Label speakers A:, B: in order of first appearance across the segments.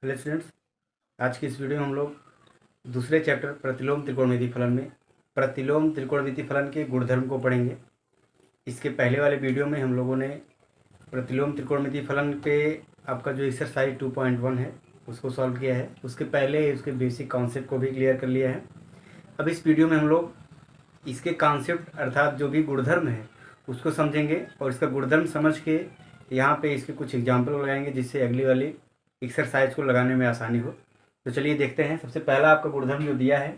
A: Hello students, आज की इस वीडियो में हम लोग दूसरे चैप्टर प्रतिलोम त्रिकोणमिति फलन में प्रतिलोम त्रिकोणमिति फलन के गुणधर्म को पढ़ेंगे। इसके पहले वाले वीडियो में हम लोगों ने प्रतिलोम त्रिकोणमिति फलन पे आपका जो एक्सरसाइज 2.1 है उसको सॉल्व किया है। उसके पहले उसके बेसिक कॉन्सेप्ट को भी क्लियर कर लिया है। अब इस वीडियो में हम लोग इसके कॉन्सेप्ट अर्थात जो भी गुणधर्म है उसको समझेंगे और इसका गुणधर्म समझ के यहाँ पे इसके कुछ एग्जाम्पल लगाएंगे जिससे अगली वाली एक्सरसाइज को लगाने में आसानी हो। तो चलिए देखते हैं। सबसे पहला आपका गुणधर्म जो दिया है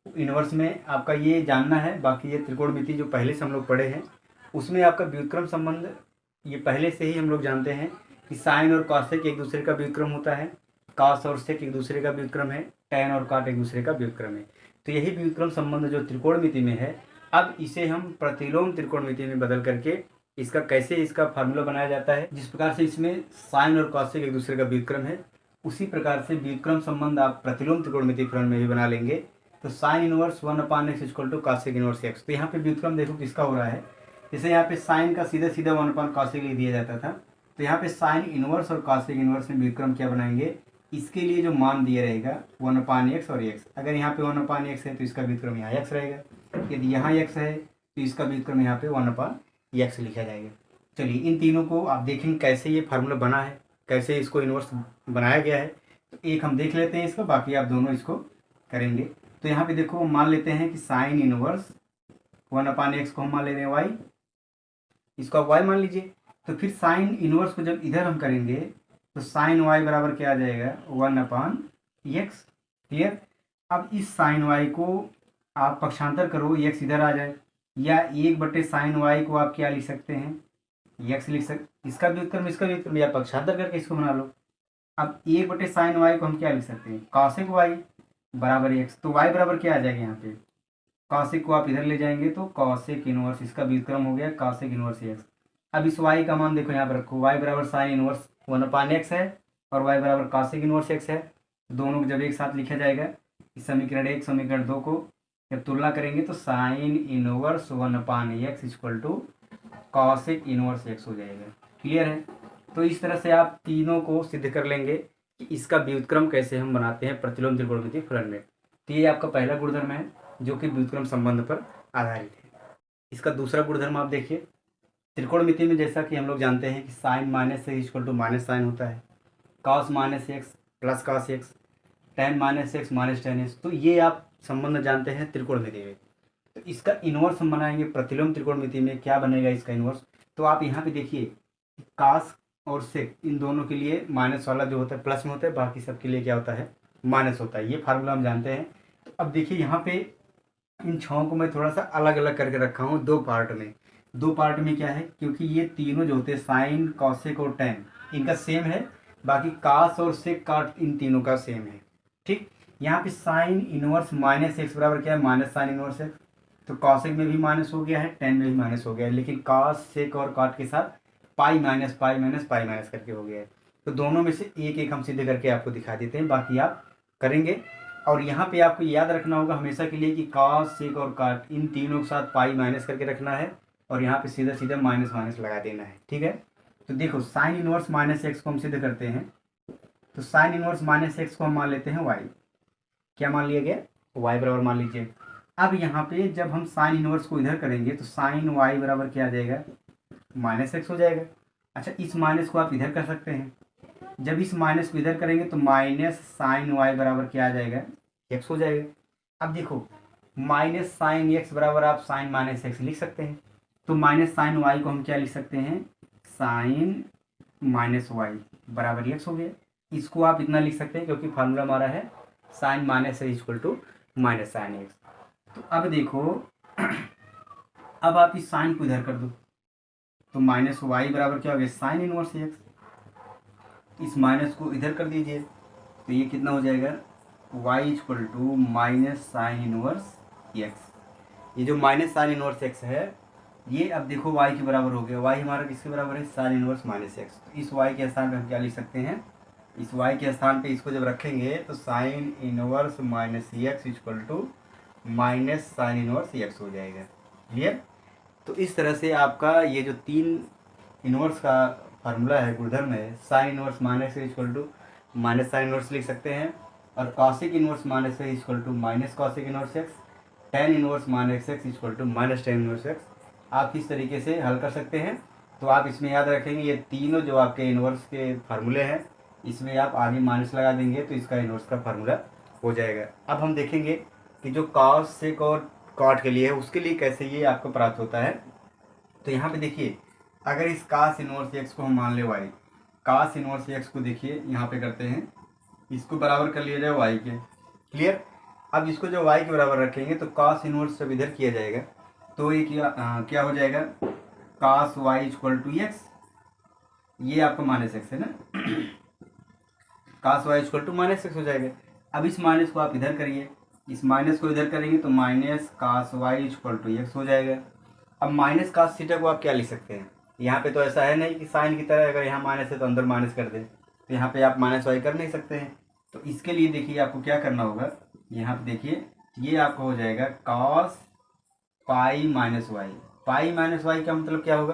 A: इनवर्स में आपका ये जानना है। बाकी ये त्रिकोणमिति जो पहले से हम लोग पढ़े हैं उसमें आपका व्युत्क्रम संबंध ये पहले से ही हम लोग जानते हैं कि साइन और कॉसेक एक दूसरे का व्युत्क्रम होता है, कॉस और सेक एक दूसरे का व्युत्क्रम है, टैन और काट एक दूसरे का व्युत्क्रम है। तो यही व्युत्क्रम संबंध जो त्रिकोणमिति में है, अब इसे हम प्रतिलोम त्रिकोणमिति में बदल करके इसका कैसे इसका फार्मूला बनाया जाता है। जिस प्रकार से इसमें साइन और कॉसेक एक दूसरे का व्युत्क्रम है उसी प्रकार से व्युत्क्रम संबंध आप प्रतिलोम त्रिकोणमिति फलन में भी बना लेंगे। तो sine inverse 1/x equal to cosec inverse x। तो यहाँ पे व्युत्क्रम देखो किसका हो रहा है। जैसे यहाँ पे साइन का सीधा सीधा 1/cosec लिख दिया जाता था, तो यहाँ पे साइन इनवर्स और कॉसेक इनवर्स में व्युत्क्रम क्या बनाएंगे, इसके लिए जो मान दिया रहेगा 1/x और x। अगर यहाँ पे 1/x है तो इसका व्युत्क्रम यहाँ x रहेगा। यदि यहाँ x है तो इसका व्युत्क्रम यहाँ पे 1/x लिखा जाएगा। चलिए इन तीनों को आप देखेंगे कैसे ये फार्मूला बना है, कैसे इसको इनवर्स बनाया गया है। तो एक हम देख लेते हैं इसको, बाकी आप दोनों इसको करेंगे। तो यहाँ पे देखो मान लेते हैं कि साइन इनवर्स 1/x को हम मान ले रहे हैं y, इसको आप y मान लीजिए। तो फिर साइन इनवर्स को जब इधर हम करेंगे तो साइन y बराबर क्या आ जाएगा 1/x। क्लियर। अब इस साइन y को आप पक्षांतर करो, x इधर आ जाए, या 1/sin y को आप क्या लिख सकते हैं x लिख सकते, इसका व्युत्क्रम इसका व्युत्क्रम, या पक्षांतर करके इसको बना लो। अब 1/sin y को हम क्या लिख सकते हैं cosec y बराबर x। तो y बराबर क्या आ जाएगा यहाँ पे, cosec को आप इधर ले जाएंगे तो cosec इनवर्स, इसका व्युत्क्रम हो गया cosec इनवर्स x। अब इस y का मान देखो यहाँ पर रखो, y बराबर साइन इनवर्स 1/x है और y बराबर cosec इनवर्स x है। दोनों को जब एक साथ लिखा जाएगा, इस समीकरण 1 समीकरण 2 को जब तुलना करेंगे तो sine inverse 1/x equal to cosec inverse x हो जाएगा। क्लियर है। तो इस तरह से आप तीनों को सिद्ध कर लेंगे कि इसका व्युत्क्रम कैसे हम बनाते हैं प्रतिलोम त्रिकोणमिति फलन में। तो ये आपका पहला गुणधर्म है जो कि व्युत्क्रम संबंध पर आधारित है। इसका दूसरा गुणधर्म आप देखिए, त्रिकोणमिति में जैसा कि हम लोग जानते हैं कि sine minus x equal to minus sine होता है, cos minus x plus cos x, tan minus x minus tan x. तो ये आप संबंध जानते हैं त्रिकोणमिति में। तो इसका इनवर्स हम बनाएंगे प्रतिलोम त्रिकोणमिति में। क्या बनेगा इसका इनवर्स, तो आप यहाँ पे देखिए कास और सेक इन दोनों के लिए माइनस वाला जो होता है प्लस में होता है, बाकी सब के लिए क्या होता है माइनस होता है। ये फार्मूला हम जानते हैं। तो अब देखिए यहाँ पे इन छहों को मैं थोड़ा सा अलग अलग करके रखा हूँ दो पार्ट में। दो पार्ट में क्या है, क्योंकि ये तीनों जो होते हैं साइन कॉसेक और टेन इनका सेम है, बाकी कास और सेक काट इन तीनों का सेम है। ठीक। यहाँ पे साइन इनवर्स माइनस एक्स बराबर क्या है माइनस साइन इनवर्स एक्स। तो कॉसेक में भी माइनस हो गया है, टेन में भी माइनस हो गया है, लेकिन कॉस सेक और काट के साथ pi minus pi minus pi minus करके हो गया है। तो दोनों में से एक एक हम सीधे करके आपको दिखा देते हैं, बाकी आप करेंगे। और यहाँ पे आपको याद रखना होगा हमेशा के लिए कि कॉस सेक और काट इन तीनों के साथ पाई माइनस करके रखना है और यहाँ पे सीधा सीधा माइनस माइनस लगा देना है। ठीक है। तो देखो साइन इनवर्स माइनस एक्स को हम सिद्ध करते हैं। तो साइन इनवर्स माइनस एक्स को हम मान लेते हैं वाई। क्या मान लिया गया, वाई बराबर मान लीजिए। अब यहाँ पे जब हम साइन इनवर्स को इधर करेंगे तो साइन वाई बराबर क्या आ जाएगा माइनस एक्स हो जाएगा। अच्छा, इस माइनस को आप इधर कर सकते हैं। जब इस माइनस को इधर करेंगे तो माइनस साइन वाई बराबर क्या आ जाएगा एक्स हो जाएगा। अब देखो माइनस साइन एक्स बराबर आप साइन माइनस एक्स लिख सकते हैं। तो माइनस साइन वाई को हम क्या लिख सकते हैं साइन माइनस वाई बराबर एक्स हो गया। इसको आप इतना लिख सकते हैं क्योंकि फार्मूला हमारा है sine minus x equal to minus sine x. तो अब देखो अब आप इस साइन को इधर कर दो तो माइनस वाई बराबर क्या हो गया साइन इनवर्स एक्स। इस माइनस को इधर कर दीजिए तो ये कितना हो जाएगा y equal to minus sine inverse x. ये जो माइनस साइन इनवर्स एक्स है ये अब देखो वाई के बराबर हो गया। वाई हमारा किसके बराबर है साइन इनवर्स माइनस एक्स। तो इस वाई के स्थान पे हम क्या लिख सकते हैं, इस y के स्थान पे इसको जब रखेंगे तो sine inverse minus x equal to minus sine inverse x हो जाएगा। क्लियर। तो इस तरह से आपका ये जो तीन इनवर्स का फार्मूला है गुणधर्म है sine inverse minus equal to minus sine inverse लिख सकते हैं, और cosec inverse minus x equal to minus cosec inverse x, tan inverse minus x equal to minus tan inverse x. आप इस तरीके से हल कर सकते हैं। तो आप इसमें याद रखेंगे ये तीनों जो आपके इनवर्स के फार्मूले हैं, इसमें आप आगे माइनस लगा देंगे तो इसका इनवर्स का फार्मूला हो जाएगा। अब हम देखेंगे कि जो कॉस सेक और कॉट के लिए है उसके लिए कैसे ये आपको प्राप्त होता है। तो यहाँ पे देखिए, अगर इस कास इनवर्स एक्स को हम मान ले वाई, कास इनवर्स एक्स को देखिए यहाँ पे करते हैं, इसको बराबर कर लिया जाए वाई के। क्लियर। अब इसको जो वाई के बराबर रखेंगे तो कास इनवर्स जब इधर किया जाएगा तो ये क्या हो जाएगा, cos y equal to x, ये आपका माइनस एक्स है ना, cos y equal to minus x हो जाएगा। अब इस माइनस को आप इधर करिए, इस माइनस को इधर करेंगे तो minus cos y equal to x हो जाएगा। अब माइनस कास थीटा को आप क्या लिख सकते हैं, यहाँ पे तो ऐसा है नहीं कि साइन की तरह अगर यहाँ माइनस है तो अंदर माइनस कर दें, तो यहाँ पे आप माइनस वाई कर नहीं सकते हैं। तो इसके लिए देखिए आपको क्या करना होगा, यहाँ पे देखिए ये आपको हो जाएगा cos pi minus y. Pi minus y का मतलब क्या होगा,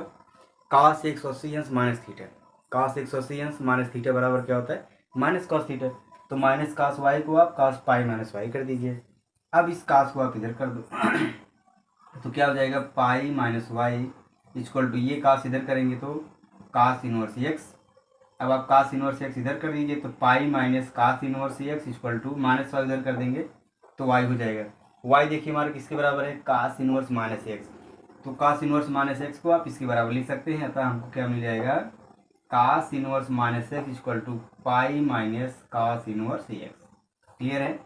A: कॉस 180 अंश माइनस थीटा। कॉस 180 अंश माइनस थीटा बराबर क्या होता है, माइनस कॉस थीटा। तो माइनस कॉस वाई को आप कॉस पाई माइनस वाई कर दीजिए। अब इस कॉस को आप इधर कर दो तो क्या हो जाएगा, pi minus y equal to, ये कॉस इधर करेंगे तो कॉस इनवर्स एक्स। अब आप कॉस इनवर्स एक्स इधर कर दीजिए तो pi minus cos inverse x equal to minus y इधर कर देंगे तो वाई हो जाएगा। वाई देखिए हमारा किसके बराबर है, कॉस इनवर्स माइनस एक्स। तो कॉस इनवर्स माइनस एक्स को आप इसके बराबर लिख सकते हैं। अतः हमको क्या मिल जाएगा, cos inverse minus x equal to pi minus cos inverse x. Clear है।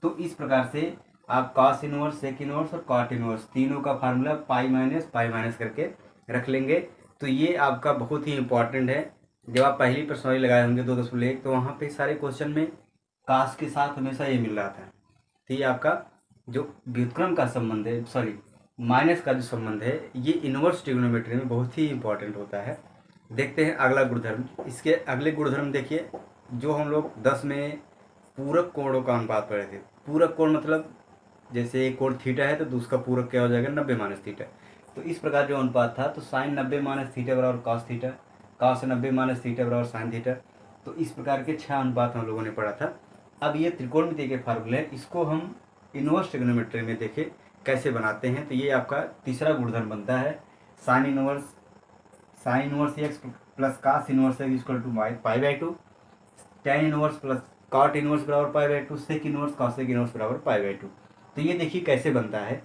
A: तो इस प्रकार से आप कॉस इनवर्स, सेक इनवर्स और कॉट इनवर्स तीनों का फार्मूला पाई माइनस करके रख लेंगे। तो ये आपका बहुत ही इंपॉर्टेंट है। जब आप पहली प्रश्नावली लगाए होंगे 2.1 तो वहाँ पे सारे क्वेश्चन में कास के साथ हमेशा ये मिल रहा था। तो ये आपका जो व्युत्क्रम का संबंध है, सॉरी माइनस का जो संबंध है, ये इनवर्स ट्रिग्नोमेट्री में बहुत ही इंपॉर्टेंट होता है। देखते हैं अगला गुणधर्म। इसके अगले गुणधर्म देखिए, जो हम लोग 10 में पूरक कोणों का अनुपात पढ़े थे। पूरक कोण मतलब जैसे एक कोण थीटा है तो उसका पूरक क्या हो जाएगा, 90 माइनस थीटा। तो इस प्रकार जो अनुपात था, तो साइन 90 माइनस थीटा बराबर cos theta, cos 90 minus theta बराबर साइन थीटा। तो इस प्रकार के 6 अनुपात हम लोगों ने पढ़ा था। अब ये त्रिकोणमिति के फार्मूले हैं, इसको हम इनवर्स ट्रिग्नोमेट्री में देखें कैसे बनाते हैं। तो ये आपका तीसरा गुणधर्म बनता है, sine inverse x plus cos inverse x equal to pi by two, tan inverse plus cot inverse बराबर pi by two, sec inverse cosec inverse बराबर पाई बाई टू। तो ये देखिए कैसे बनता है।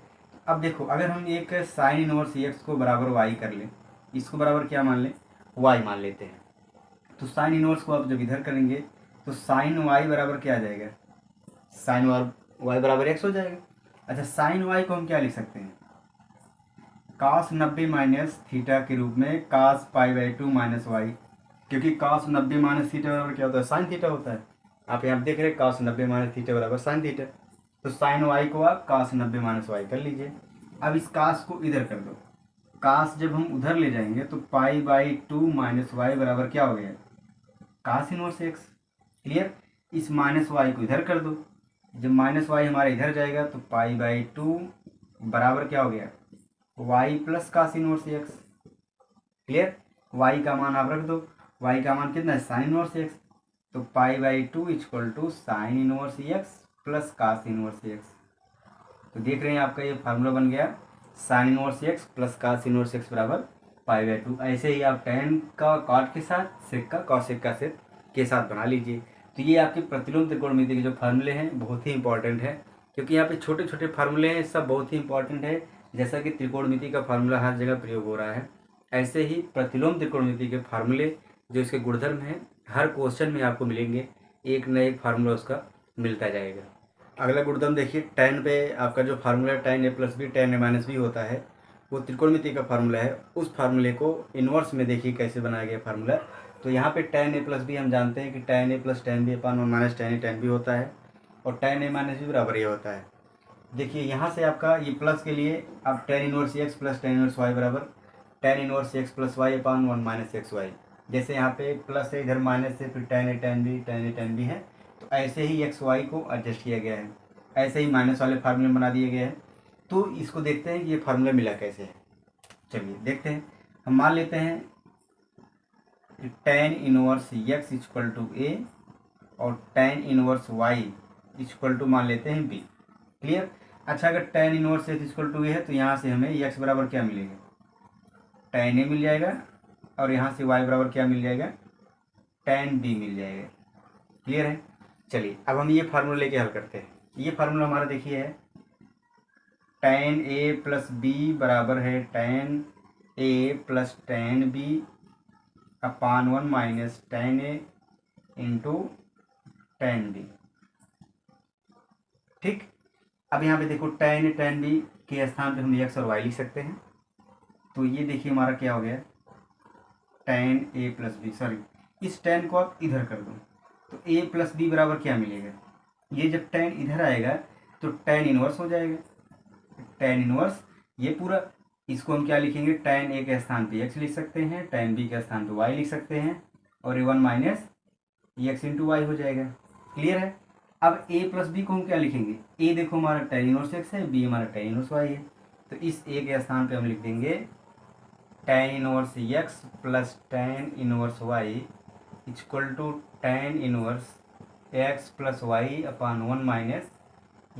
A: अब देखो, अगर हम एक साइन इनवर्स एक्स को बराबर वाई कर लें, इसको बराबर क्या मान लें, वाई मान लेते हैं। तो साइन इनवर्स को आप जब इधर करेंगे तो साइन वाई बराबर क्या आ जाएगा, साइन वाई बराबर एक्स हो जाएगा। अच्छा, साइन वाई को हम क्या लिख सकते हैं, कास 90 माइनस थीटा के रूप में cos pi by two minus y, क्योंकि कास 90 माइनस थीटा बराबर क्या होता है, साइन थीटा होता है। आप यहाँ देख रहे हैं कास 90 माइनस थीटा बराबर साइन थीटा। तो साइन वाई को आप कास 90 माइनस वाई कर लीजिए। अब इस कास को इधर कर दो, कास जब हम उधर ले जाएंगे तो pi by two minus y बराबर क्या हो गया, कास इनवर्स एक्स। क्लियर। इस माइनस वाई को इधर कर दो, जब माइनस वाई हमारे इधर जाएगा तो पाई बाई टू बराबर क्या हो गया, y plus cos inverse x. Clear. वाई का मान आप रख दो, वाई का मान कितना है, साइन इनवर्स एक्स। तो pi by two equal to sine inverse x plus cos inverse x. तो देख रहे हैं आपका ये फार्मूला बन गया, sine inverse x plus cos inverse x बराबर पाई बाई टू। ऐसे ही आप टेन का कॉट के साथ, सेक का कॉसेक का सेक के साथ बना लीजिए। तो ये आपके प्रतिलोम त्रिकोणमिति के जो फार्मूले हैं बहुत ही इंपॉर्टेंट है, क्योंकि यहाँ पे छोटे छोटे फार्मूले हैं, सब बहुत ही इंपॉर्टेंट है। जैसा कि त्रिकोणमिति का फार्मूला हर जगह प्रयोग हो रहा है, ऐसे ही प्रतिलोम त्रिकोणमिति के फार्मूले जो इसके गुणधर्म हैं हर क्वेश्चन में आपको मिलेंगे, एक न एक फार्मूला उसका मिलता जाएगा। अगला गुणधर्म देखिए, tan पे आपका जो फार्मूला है tan a plus b tan a minus b होता है, वो त्रिकोणमिति का फार्मूला है। उस फार्मूले को इन्वर्स में देखिए कैसे बनाया गया फार्मूला। तो यहाँ पे tan a प्लस बी हम जानते हैं कि tan a plus tan b upon 1 minus tan a tan b होता है, और tan a माइनस बी बराबर ये होता है। देखिए यहाँ से आपका ये प्लस के लिए आप tan inverse x plus tan inverse y बराबर tan inverse x plus y upon 1 minus x y. जैसे यहाँ पे प्लस है, इधर माइनस है, फिर tan a tan b है, तो ऐसे ही एक्स वाई को एडजस्ट किया गया है, ऐसे ही माइनस वाले फार्मूले बना दिए गए हैं। तो इसको देखते हैं कि ये फार्मूला मिला कैसे है। चलिए देखते हैं। हम मान लेते हैं tan inverse x equal to a और tan inverse y equal to मान लेते हैं b। क्लियर। अच्छा, अगर tan inverse x equal to a है तो यहाँ से हमें x बराबर क्या मिलेगा, tan a मिल जाएगा, और यहाँ से y बराबर क्या मिल जाएगा, tan b मिल जाएगा। क्लियर है। चलिए अब हम ये फार्मूला लेके हल करते हैं। ये फार्मूला हमारा देखिए है tan a प्लस बी बराबर है tan a plus tan b upon 1 minus tan a into tan b। ठीक। अब यहाँ पे देखो tan a tan b के स्थान पे हम x और y लिख सकते हैं। तो ये देखिए हमारा क्या हो गया, tan a plus b, sorry इस tan को आप इधर कर दो तो a प्लस बी बराबर क्या मिलेगा, ये जब tan इधर आएगा तो tan इनवर्स हो जाएगा। tan इनवर्स ये पूरा, इसको हम क्या लिखेंगे, tan a के स्थान पे x लिख सकते हैं, tan b के स्थान पे y लिख सकते हैं, और ये 1 माइनस एक्स इंटू वाई हो जाएगा। क्लियर है। अब a प्लस बी को हम क्या लिखेंगे, a देखो हमारा tan इनवर्स x है, b हमारा tan इनवर्स y है, तो इस a के स्थान पे हम लिख देंगे tan inverse x plus tan inverse y equal to tan inverse x plus y upon 1 minus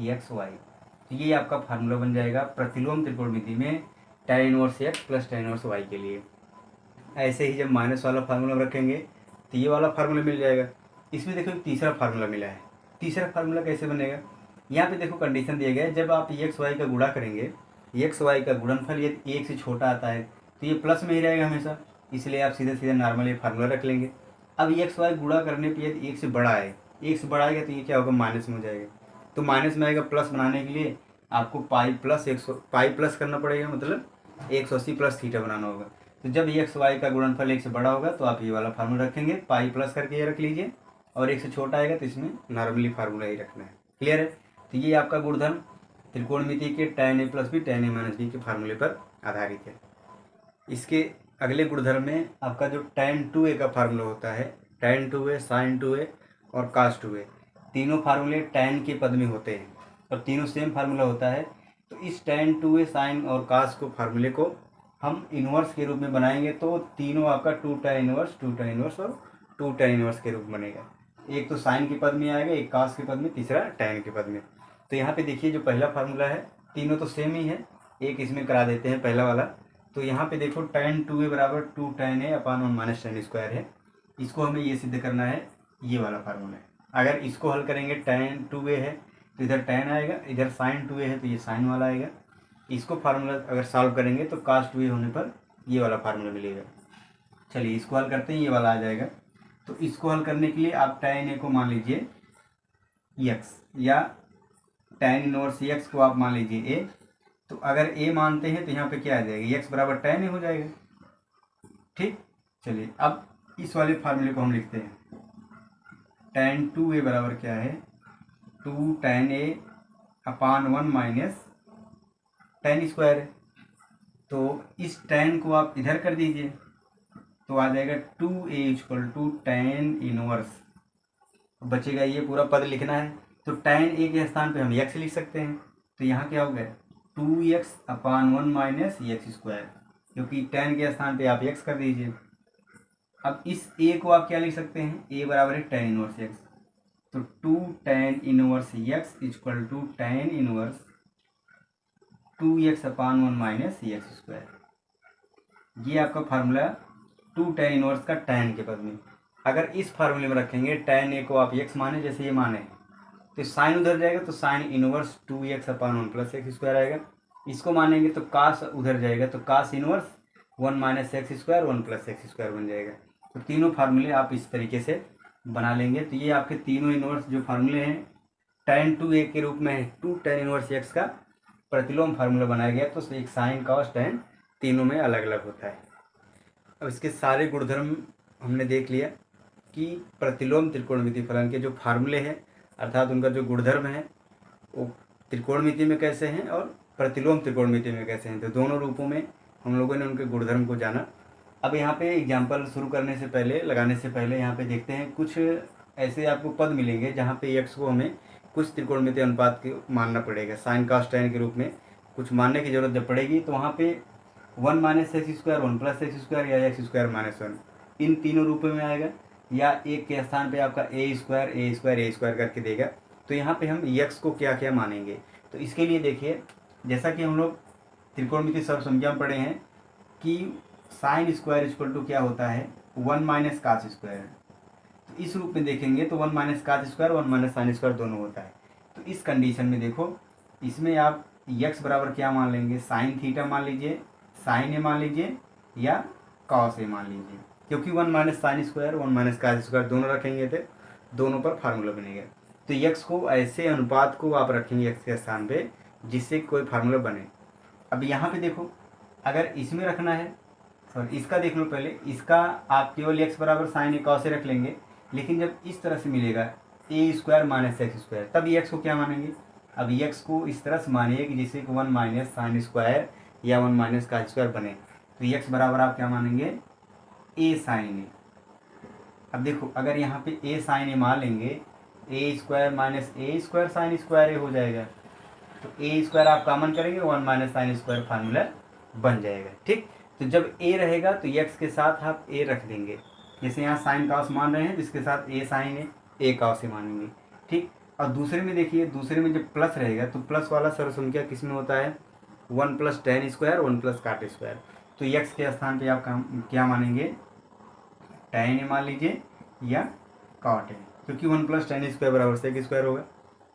A: x y. तो ये आपका फार्मूला बन जाएगा प्रतिलोम त्रिकोणमिति में tan inverse x plus tan inverse y के लिए। ऐसे ही जब माइनस वाला फार्मूला रखेंगे तो ये वाला फार्मूला मिल जाएगा। इसमें देखो एक तीसरा फार्मूला मिला है। तीसरा फार्मूला कैसे बनेगा, यहाँ पे देखो कंडीशन दिया गया है, जब आप एक्स वाई का गुणा करेंगे, एक्स वाई का गुणनफल यदि एक से छोटा आता है तो ये प्लस में ही रहेगा हमेशा, इसलिए आप सीधे सीधे नॉर्मल ये फार्मूला रख लेंगे। अब एक्स वाई गुणा करने पर यदि एक से बड़ा है, एक से बड़ा आएगा तो ये क्या होगा, माइनस में हो जाएगा। तो माइनस में आएगा, प्लस बनाने के लिए आपको पाई प्लस करना पड़ेगा, मतलब 180 प्लस थीटा बनाना होगा। तो जब एक्स वाई का गुणनफल एक से बड़ा होगा तो आप ये वाला फार्मूला रखेंगे, पाई प्लस करके ये रख लीजिए, और एक से छोटा आएगा तो इसमें नॉर्मली फार्मूला ही रखना है। क्लियर है। तो ये आपका गुणधर्म त्रिकोणमिति के tan a plus b tan a minus b के फार्मूले पर आधारित है। इसके अगले गुणधर्म में आपका जो tan 2a का फार्मूला होता है, tan 2a sin 2a और cos 2a, तीनों फार्मूले tan के पद में होते हैं और तीनों सेम फार्मूला होता है। तो इस tan 2a sin और cos को फार्मूले को हम इन्वर्स के रूप में बनाएंगे तो तीनों आपका 2 tan इन्वर्स और 2 tan इन्वर्स के रूप में बनेगा। एक तो साइन के पद में आएगा, एक cos के पद में, तीसरा tan के पद में। तो यहाँ पे देखिए जो पहला फार्मूला है, तीनों तो सेम ही है, एक इसमें करा देते हैं पहला वाला। तो यहाँ पे देखो tan 2a बराबर 2 tan a upon 1 minus tan square है। इसको हमें ये सिद्ध करना है, ये वाला फार्मूला है। अगर इसको हल करेंगे, tan 2a है तो इधर tan आएगा, इधर sin 2a है तो ये sin वाला आएगा। इसको फार्मूला अगर सॉल्व करेंगे तो cos 2a होने पर ये वाला फार्मूला मिलेगा। चलिए इसको हल करते हैं, ये वाला आ जाएगा। तो इसको हल करने के लिए आप tan a को मान लीजिए x, या tan इनवर्स x को आप मान लीजिए a। तो अगर a मानते हैं तो यहाँ पे क्या आ जाएगा, x बराबर tan a हो जाएगा। ठीक। चलिए अब इस वाले फार्मूले को हम लिखते हैं, tan 2a बराबर क्या है, 2 tan a upon 1 minus tan square है। तो इस tan को आप इधर कर दीजिए तो आ जाएगा 2a equal to tan inverse, बचेगा ये पूरा पद लिखना है। तो tan a के स्थान पे हम x लिख सकते हैं, तो यहाँ क्या हो गया 2x upon 1 minus x square, क्योंकि tan के स्थान पे आप x कर दीजिए। अब इस a को आप क्या लिख सकते हैं, a बराबर है tan इनवर्स x, तो 2 tan inverse x equal to tan inverse 2x upon 1 minus x square. ये आपका फार्मूला 2 tan इनवर्स का tan के पद में। अगर इस फार्मूले में रखेंगे tan a को आप x माने, जैसे ये माने, तो साइन उधर जाएगा तो sine inverse 2x upon 1 plus x square आएगा। इसको मानेंगे तो कास उधर जाएगा तो cos inverse 1 minus x square 1 plus x square बन जाएगा। तो तीनों फार्मूले आप इस तरीके से बना लेंगे। तो ये आपके तीनों इनवर्स जो फार्मूले हैं tan 2a के रूप में है, 2 tan इनवर्स x का प्रतिलोम फार्मूला बनाया गया। तो एक साइन कॉस tan तीनों में अलग अलग होता है। अब इसके सारे गुणधर्म हमने देख लिया कि प्रतिलोम त्रिकोणमिति फलन के जो फार्मूले हैं, अर्थात उनका जो गुणधर्म है वो त्रिकोणमिति में कैसे हैं और प्रतिलोम त्रिकोणमिति में कैसे हैं। तो दोनों रूपों में हम लोगों ने उनके गुणधर्म को जाना। अब यहाँ पे एग्जाम्पल शुरू करने से पहले, लगाने से पहले यहाँ पे देखते हैं कुछ ऐसे आपको पद मिलेंगे जहाँ पे x को हमें कुछ त्रिकोणमिति अनुपात के मानना पड़ेगा, साइन कॉस tan के रूप में कुछ मानने की जरूरत जब पड़ेगी। तो वहाँ पे 1 minus x square 1 plus x square या एक्स स्क्वायर माइनस 1, इन तीनों रूपों में आएगा। या एक के स्थान पे आपका ए स्क्वायर करके देगा। तो यहाँ पे हम यक्स को क्या क्या मानेंगे, तो इसके लिए देखिए, जैसा कि हम लोग त्रिकोणमिति सर्व संख्या में पढ़े हैं कि साइन स्क्वायर इक्वल टू क्या होता है, 1 माइनस कास स्क्वायर। तो इस रूप में देखेंगे तो 1 minus cos square 1 minus sine square दोनों होता है। तो इस कंडीशन में देखो, इसमें आप यक्स बराबर क्या मान लेंगे, साइन थीटा मान लीजिए, साइन ए मान लीजिए, या कॉस ए मान लीजिए, क्योंकि 1 minus sine square 1 minus cos square दोनों रखेंगे थे, दोनों पर फार्मूला बनेगा। तो यक्स को ऐसे अनुपात को आप रखेंगे यक्स के स्थान पे जिससे कोई फार्मूला बने। अब यहाँ पे देखो, अगर इसमें रखना है, सॉरी इसका देख लो पहले, इसका आप केवल एक्स बराबर साइन ए कॉस ए रख लेंगे, लेकिन जब इस तरह से मिलेगा ए स्क्वायर माइनस एक्स स्क्वायर, तब एक्स को क्या मानेंगे, अब एक्स को इस तरह से मानिए कि जिससे कि 1 माइनस साइन स्क्वायर या 1 माइनस का स्क्वायर बने। तो एक्स बराबर आप क्या मानेंगे, ए साइन ए। अब देखो, अगर यहाँ पे ए साइन ए मान लेंगे, ए स्क्वायर माइनस ए स्क्वायर साइन स्क्वायर ए हो जाएगा। तो ए स्क्वायर आप कॉमन करेंगे, 1 माइनस साइन स्क्वायर फार्मूला बन जाएगा। ठीक, तो जब ए रहेगा तो एक्स के साथ आप ए रख देंगे, जैसे यहाँ साइन कॉस मान रहे हैं जिसके साथ ए साइन ए कॉस ए मानेंगे। ठीक, और दूसरे में देखिए, दूसरे में जब प्लस रहेगा तो प्लस वाला सर्व संख्या किस में होता है, 1 प्लस टेन स्क्वायर 1 प्लस काट स्क्वायर। तो एक्स के स्थान पे आप क्या मानेंगे, टेन ए मान लीजिए या कॉट ए, क्योंकि 1 प्लस टेन स्क्वायर बराबर सेक स्क्वायर होगा,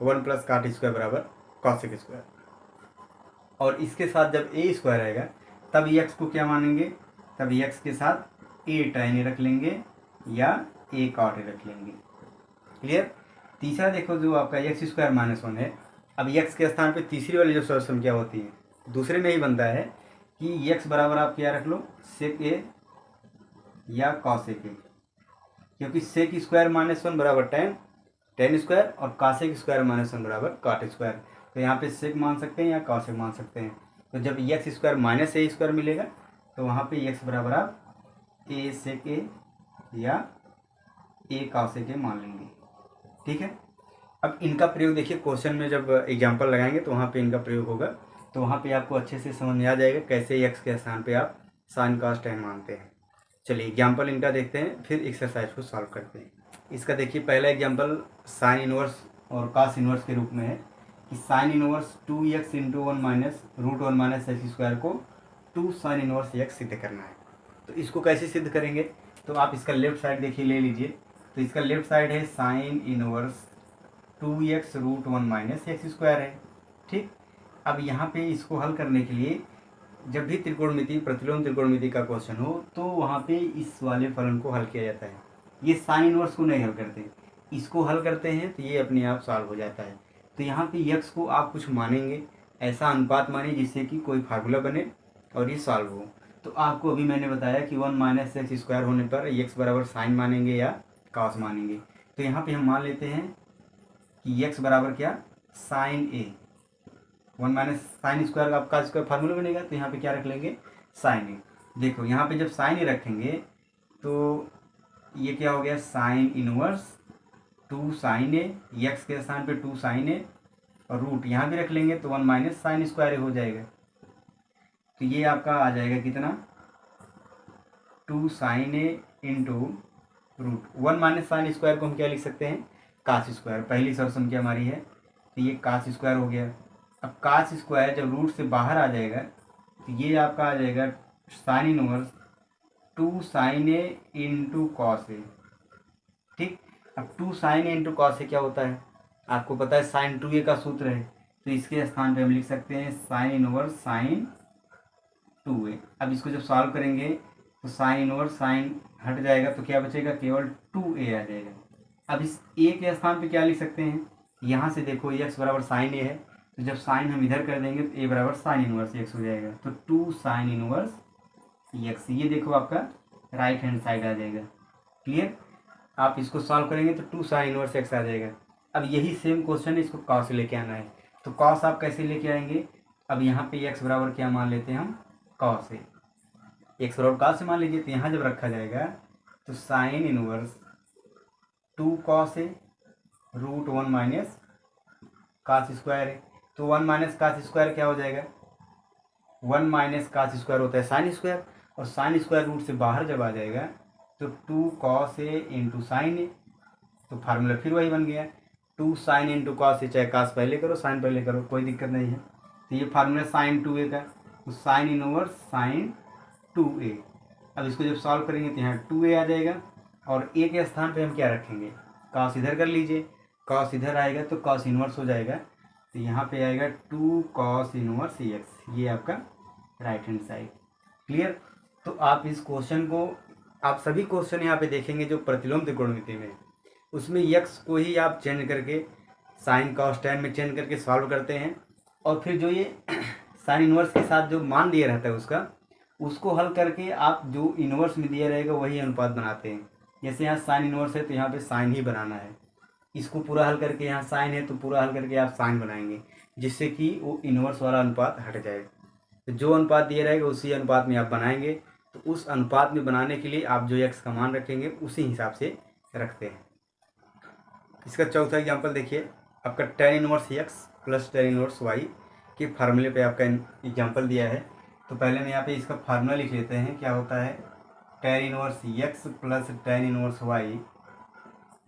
A: 1 प्लस काट स्क्वायर बराबर कॉसेक स्क्वायर। और इसके साथ जब ए स्क्वायर आएगा तब एक्स को क्या मानेंगे, तब एक्स के साथ ए tan ए रख लेंगे या ए कॉट ए रख लेंगे। क्लियर। तीसरा देखो, जो आपका एक्स स्क्वायर माइनस 1 है, अब एक्स के स्थान पे तीसरी वाली जो सर्व संख्या होती है दूसरे में ही बनता है कि एक्स बराबर आप क्या रख लो, सेक ए या कॉसेक ए, क्योंकि सेक स्क्वायर माइनस 1 बराबर टेन स्क्वायर और कॉसेक स्क्वायर माइनस 1 बराबर कॉट स्क्वायर। तो यहाँ पे सेक मान सकते हैं या कॉसेक मान सकते हैं। तो जब एक्स स्क्वायर माइनस ए स्क्वायर मिलेगा तो वहाँ पे एक्स बराबर आप ए सेक ए या ए कॉसेक ए मान लेंगे। ठीक है। अब इनका प्रयोग देखिए, क्वेश्चन में जब एग्जाम्पल लगाएंगे तो वहाँ पे इनका प्रयोग होगा, तो वहाँ पे आपको अच्छे से समझ में आ जाएगा कैसे एक्स के स्थान पे आप साइन कॉस टेन मानते हैं। चलिए एग्जाम्पल इनका देखते हैं, फिर एक्सरसाइज को सॉल्व करते हैं। इसका देखिए, पहला एग्जाम्पल साइन इनवर्स और कॉस इनवर्स के रूप में है कि sine inverse 2x into 1 minus root 1 minus x square को 2 साइन इनवर्स एक्स सिद्ध करना है। तो इसको कैसे सिद्ध करेंगे, तो आप इसका लेफ्ट साइड देखिए ले लीजिए। तो इसका लेफ्ट साइड है sine inverse 2x root 1 minus x square है। ठीक, अब यहाँ पे इसको हल करने के लिए जब भी त्रिकोणमिति प्रतिलोम त्रिकोणमिति का क्वेश्चन हो तो वहाँ पे इस वाले फलन को हल किया जाता है। ये साइन इनवर्स को नहीं हल करते, इसको हल करते हैं तो ये अपने आप सॉल्व हो जाता है। तो यहाँ पे यक्स को आप कुछ मानेंगे, ऐसा अनुपात मानिए जिससे कि कोई फार्मूला बने और ये सॉल्व हो। तो आपको अभी मैंने बताया कि 1 माइनस एक्स स्क्वायर होने पर यक्स बराबर साइन मानेंगे या कॉस मानेंगे। तो यहाँ पे हम मान लेते हैं कि यक्स बराबर क्या, साइन ए। 1 माइनस साइन स्क्वायर आपका स्क्वायर फार्मूला बनेगा, तो यहाँ पे क्या रख लेंगे, साइन ए। देखो यहाँ पे जब साइन ए रखेंगे तो ये क्या हो गया, साइन इनवर्स 2 साइन ए, एक्स के स्थान पे 2 साइन ए और रूट यहाँ भी रख लेंगे तो 1 माइनस साइन स्क्वायर हो जाएगा। तो ये आपका आ जाएगा कितना, 2 sine a into root 1 minus sine square को हम क्या लिख सकते हैं, कास स्क्वायर। पहली सर्व संख्या हमारी है तो ये कास स्क्वायर हो गया। अब कास स्क्वायर जब रूट से बाहर आ जाएगा तो ये आपका आ जाएगा sine inverse 2 sine a into cos A. ठीक, अब 2 sine a into cos A क्या होता है, आपको पता है साइन 2a का सूत्र है, तो इसके स्थान पे हम लिख सकते हैं साइन इनवर्स साइन 2a। अब इसको जब सॉल्व करेंगे तो साइन इनवर्स साइन हट जाएगा तो क्या बचेगा, केवल 2a आ जाएगा। अब इस a के स्थान पे क्या लिख सकते हैं, यहाँ से देखो x बराबर साइन a है, तो जब साइन हम इधर कर देंगे तो a बराबर साइन इनवर्स x हो जाएगा। तो 2 साइन इनवर्स x, ये देखो आपका राइट हैंड साइड आ जाएगा। क्लियर। आप इसको सॉल्व करेंगे तो 2 साइन इनवर्स x आ जाएगा। अब यही सेम क्वेश्चन है, इसको कॉस से लेके आना है। तो कॉस आप कैसे लेके आएंगे, अब यहाँ पे x बराबर क्या मान लेते हैं हम, कॉस है, x बराबर कॉस से मान लीजिए। तो यहाँ जब रखा जाएगा तो साइन इनवर्स 2 कॉस है रूट 1 माइनस कास स्क्वायर है। तो 1 माइनस कास स्क्वायर क्या हो जाएगा, 1 माइनस कास स्क्वायर होता है साइन स्क्वायर, और साइन स्क्वायर रूट से बाहर जब आ जाएगा तो 2 cos A इंटू साइन ए, तो फार्मूला फिर वही बन गया 2 साइन इंटू कॉस ए, चाहे कास पहले करो साइन पहले करो कोई दिक्कत नहीं है। तो ये फार्मूला साइन 2A का, तो साइन इनवर्स साइन 2A। अब इसको जब सॉल्व करेंगे तो यहाँ 2A आ जाएगा और A के स्थान पे हम क्या रखेंगे, कॉस इधर कर लीजिए, कॉस इधर आएगा तो कॉस इनवर्स हो जाएगा, तो यहाँ पे आएगा 2 cos इनवर्स x, ये आपका राइट हैंड साइड। क्लियर। तो आप इस क्वेश्चन को, आप सभी क्वेश्चन यहाँ पे देखेंगे जो प्रतिलोम त्रिकोणमिति में, उसमें x को ही आप चेंज करके साइन कॉस टैन में चेंज करके सॉल्व करते हैं, और फिर जो ये साइन इनवर्स के साथ जो मान दिया रहता है उसका, उसको हल करके आप जो इनवर्स में दिया रहेगा वही अनुपात बनाते हैं। जैसे यहाँ साइन इनवर्स है तो यहाँ पे साइन ही बनाना है, इसको पूरा हल करके, यहाँ साइन है तो पूरा हल करके आप साइन बनाएंगे, जिससे कि वो इनवर्स वाला अनुपात हट जाए। तो जो अनुपात दिया रहेगा उसी अनुपात में आप बनाएंगे, तो उस अनुपात में बनाने के लिए आप जो x का मान रखेंगे उसी हिसाब से रखते हैं। इसका चौथा एग्जाम्पल देखिए, आपका tan inverse x plus tan inverse y के फार्मूले पे आपका एग्जाम्पल दिया है। तो पहले मैं यहाँ पे इसका फार्मूला लिख लेते हैं, क्या होता है tan inverse x plus tan inverse y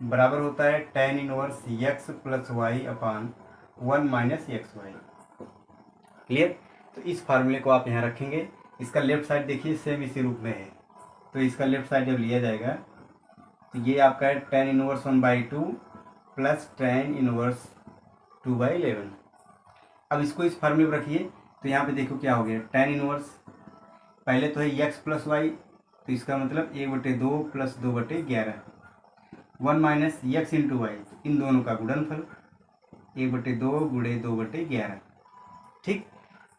A: बराबर होता है tan inverse x plus y अपान 1 माइनस एक्स वाई। क्लियर। तो इस फार्मूले को आप यहाँ रखेंगे, इसका लेफ्ट साइड देखिए सेम इसी रूप में है, तो इसका लेफ्ट साइड जब लिया जाएगा तो ये आपका है tan inverse 1/2 plus tan inverse 2/11। अब इसको इस फार्मूले पर रखिए, तो यहाँ पे देखो क्या हो गया, tan इनवर्स पहले तो है x प्लस वाई, तो इसका मतलब 1/2 plus 2/11, 1 minus x into y, इन दोनों का गुणनफल 1/2 गुणे 2/11। ठीक,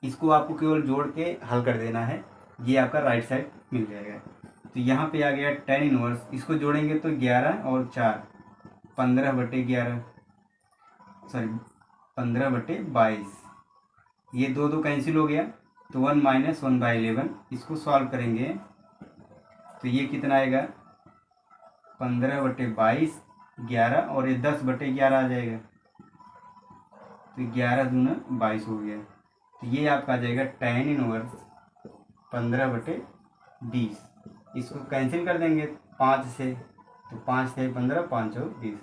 A: इसको आपको केवल जोड़ के हल कर देना है, ये आपका राइट साइड मिल जाएगा। तो यहाँ पे आ गया tan इनवर्स, इसको जोड़ेंगे तो 11 और 4 15/11, सॉरी 15/22, ये दो कैंसिल हो गया, तो 1 माइनस 1/11। इसको सॉल्व करेंगे तो ये कितना आएगा 15/22, 11 और ये 10/11 आ जाएगा, तो 11 दूना 22 हो गया। तो ये आपका आ जाएगा tan इनवर्स 15/20। इसको कैंसिल कर देंगे 5 से, तो 5 से 15, 5 और 20,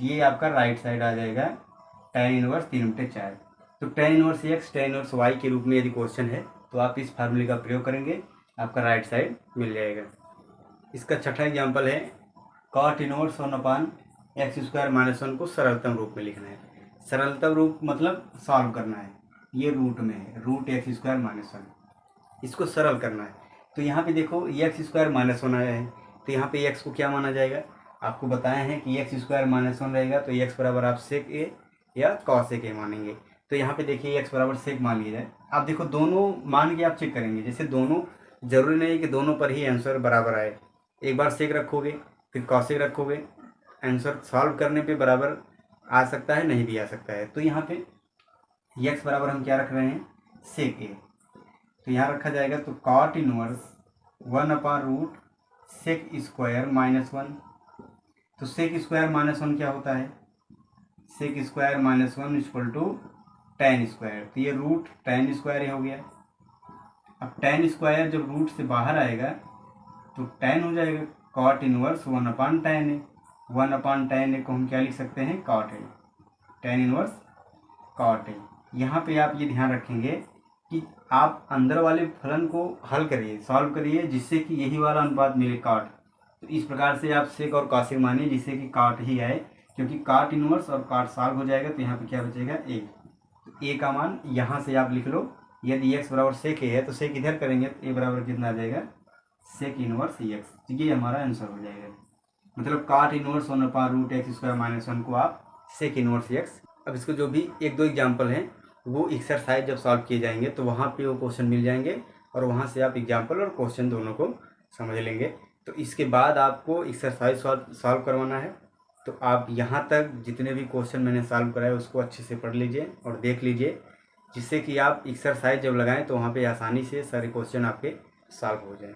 A: ये आपका राइट साइड आ जाएगा tan इनवर्स 3/4। तो tan inverse x tan inverse y के रूप में यदि क्वेश्चन है तो आप इस फार्मूले का प्रयोग करेंगे, आपका राइट साइड मिल जाएगा। इसका छठा एग्जाम्पल है cot इनवर्स 1/x² - 1 को सरलतम रूप में लिखना है। सरलतम रूप मतलब सॉल्व करना है, ये रूट में है, √x² - 1, इसको सरल करना है। तो यहाँ पे देखो x² - 1 आया है, तो यहाँ पे x को क्या माना जाएगा, आपको बताया है कि x² - 1 रहेगा तो x बराबर आप sec a या cos a के मानेंगे। तो यहाँ पे देखिए x बराबर sec मान लिया जाए, आप देखो दोनों मान के आप चेक करेंगे, जैसे दोनों जरूरी नहीं कि दोनों पर ही आंसर बराबर आए, एक बार sec रखोगे फिर cos a रखोगे, आंसर सॉल्व करने पे बराबर आ सकता है, नहीं भी आ सकता है। तो यहाँ पे x बराबर हम क्या रख रहे हैं sec a, तो यहाँ रखा जाएगा, तो cot इनवर्स 1/√sec² - 1। तो sec² - 1 क्या होता है, sec² - 1 equal to tan square, तो ये रूट tan स्क्वायर ही हो गया। अब tan स्क्वायर जब रूट से बाहर आएगा तो tan हो जाएगा, cot inverse 1/tan a, 1/tan a को हम क्या लिख सकते हैं cot a, tan inverse cot a। यहाँ पे आप ये ध्यान रखेंगे कि आप अंदर वाले फलन को हल करिए, सॉल्व करिए, जिससे कि यही वाला अनुपात मिले cot। तो इस प्रकार से आप sec और cos मानिए जिससे कि cot ही आए, क्योंकि cot इनवर्स और cot सॉल्व हो जाएगा तो यहाँ पे क्या बचेगा a। तो a का मान यहाँ से आप लिख लो, यदि x बराबर sec a है तो sec इधर करेंगे तो a बराबर कितना आ जाएगा sec इनवर्स x, तो ये हमारा आंसर हो जाएगा। मतलब cot इनवर्स 1/√x² - 1 को आप sec इनवर्स x। अब इसको जो भी एक दो एग्जाम्पल हैं वो एक्सरसाइज जब सॉल्व किए जाएंगे तो वहाँ पे वो क्वेश्चन मिल जाएंगे, और वहाँ से आप एग्जाम्पल और क्वेश्चन दोनों को समझ लेंगे। तो इसके बाद आपको एक्सरसाइज सॉल्व करवाना है, तो आप यहाँ तक जितने भी क्वेश्चन मैंने सॉल्व कराए उसको अच्छे से पढ़ लीजिए और देख लीजिए, जिससे कि आप एक्सरसाइज जब लगाएं तो वहाँ पे आसानी से सारे क्वेश्चन आपके सॉल्व हो जाएं।